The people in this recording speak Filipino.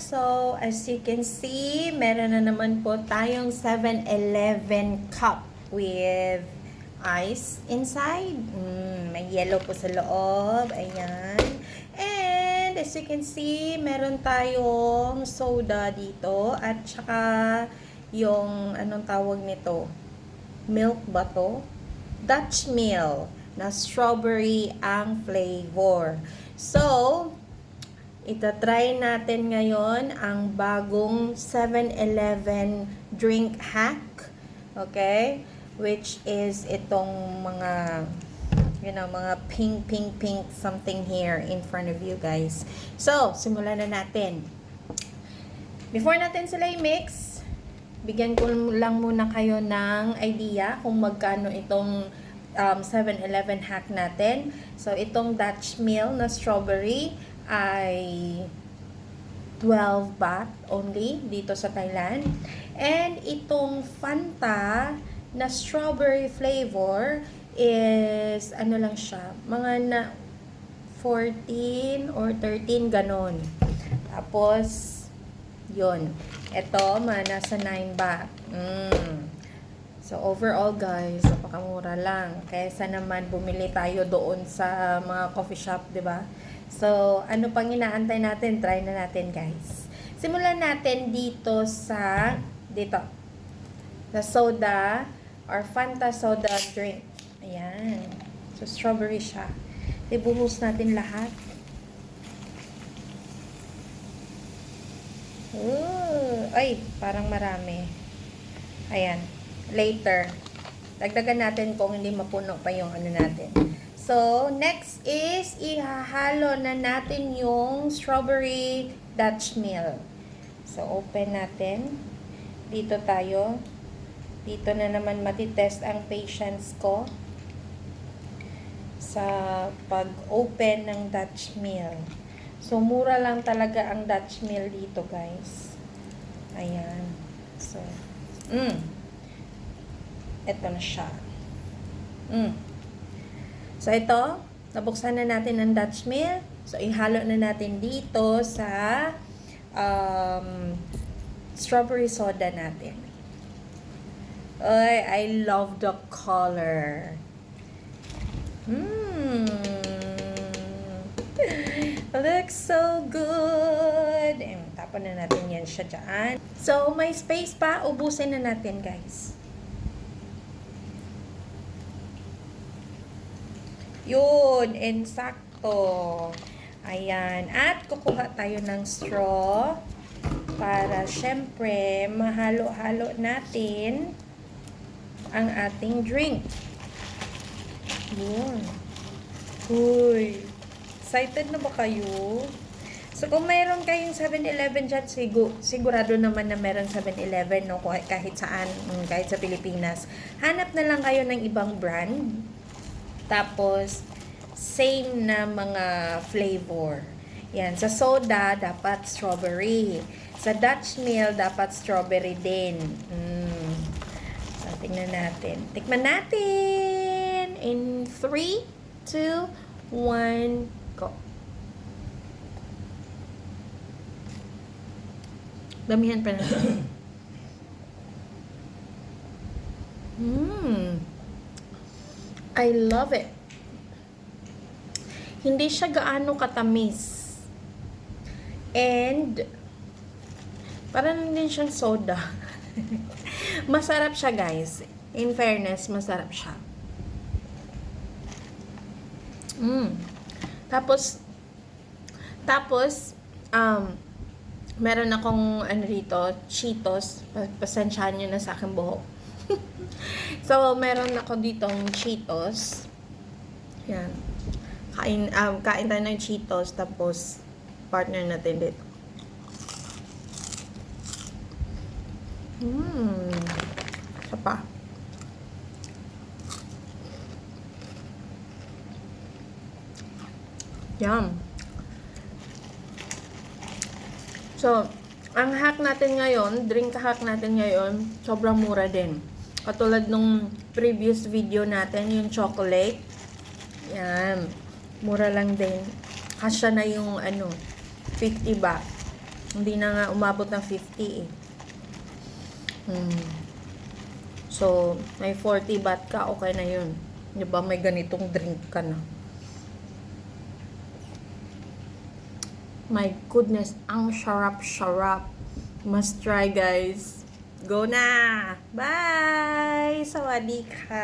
So, as you can see, meron na naman po tayong 7-Eleven cup with ice inside. May yellow po sa loob. Ayan. And, as you can see, meron tayong soda dito. At saka, yung, anong tawag nito? Milk ba to? Dutch Mill na strawberry ang flavor. So, itatry natin ngayon ang bagong 7-Eleven drink hack. Okay? Which is itong mga, mga pink something here in front of you guys. So, simulan na natin. Before natin sila i-mix, bigyan ko lang muna kayo ng idea kung magkano itong 7-Eleven hack natin. So, itong Dutch Mill na strawberry ay 12 baht only dito sa Thailand. And itong Fanta na strawberry flavor is, ano lang siya, mga na 14 or 13 ganon. Tapos, yun. Ito, nasa 9 baht. So, overall guys, napakamura lang. Kaysa naman bumili tayo doon sa mga coffee shop, di ba? So, ano pang inaantay natin? Try na natin, guys. Simulan natin dito sa, sa soda or Fanta soda drink. Ayan. So, strawberry siya. Ibuhos natin lahat. Ooh, ay, parang marami. Ayan. Later. Dagdagan natin kung hindi mapuno pa yung ano natin. So, next is ihahalo na natin yung strawberry Dutch Mill. So, open natin. Dito tayo. Dito na naman matitest ang patience ko sa pag-open ng Dutch Mill. So, mura lang talaga ang Dutch Mill dito, guys. Ayan. So, ito na siya. So, ito, nabuksan na natin ang Dutch Mill. So, ihalo na natin dito sa strawberry soda natin. Ay, I love the color. Looks so good. Tapon na natin yan siya dyan. So, may space pa. Ubusin na natin, guys. Yun, insakto. Ayan. At kukuha tayo ng straw para syempre mahalo-halo natin ang ating drink. Yun. Uy. Excited na ba kayo? So, kung mayroon kayong 7-Eleven dyan, sigurado naman na meron 7-Eleven, no? Kahit saan, kahit sa Pilipinas. Hanap na lang kayo ng ibang brand. Tapos, same na mga flavor. Yan. Sa soda, dapat strawberry. Sa Dutch Mill, dapat strawberry din. So, tingnan natin. Tikman natin! In 3, 2, 1, go. Damihan pa na. I love it. Hindi siya gaano katamis. And, parang din siyang soda. Masarap siya, guys. In fairness, masarap siya. Tapos, meron akong dito, Cheetos. Pasensyahan nyo na sa aking buhok. So, meron ako ditong Cheetos. Yan. Kain tayo ng Cheetos, tapos partner natin dito. Isa pa. Yum. So, ang hack natin ngayon, drink hack natin ngayon, sobrang mura din. Katulad nung previous video natin, yung chocolate. Yan. Mura lang din. Kasya na yung 50 baht. Hindi na nga umabot ng 50 eh. So, may 40 baht ka, okay na yun. Diba, may ganitong drink ka na. My goodness, ang sarap-sarap. Must try, guys. Go na! Bye! Sawadee ka!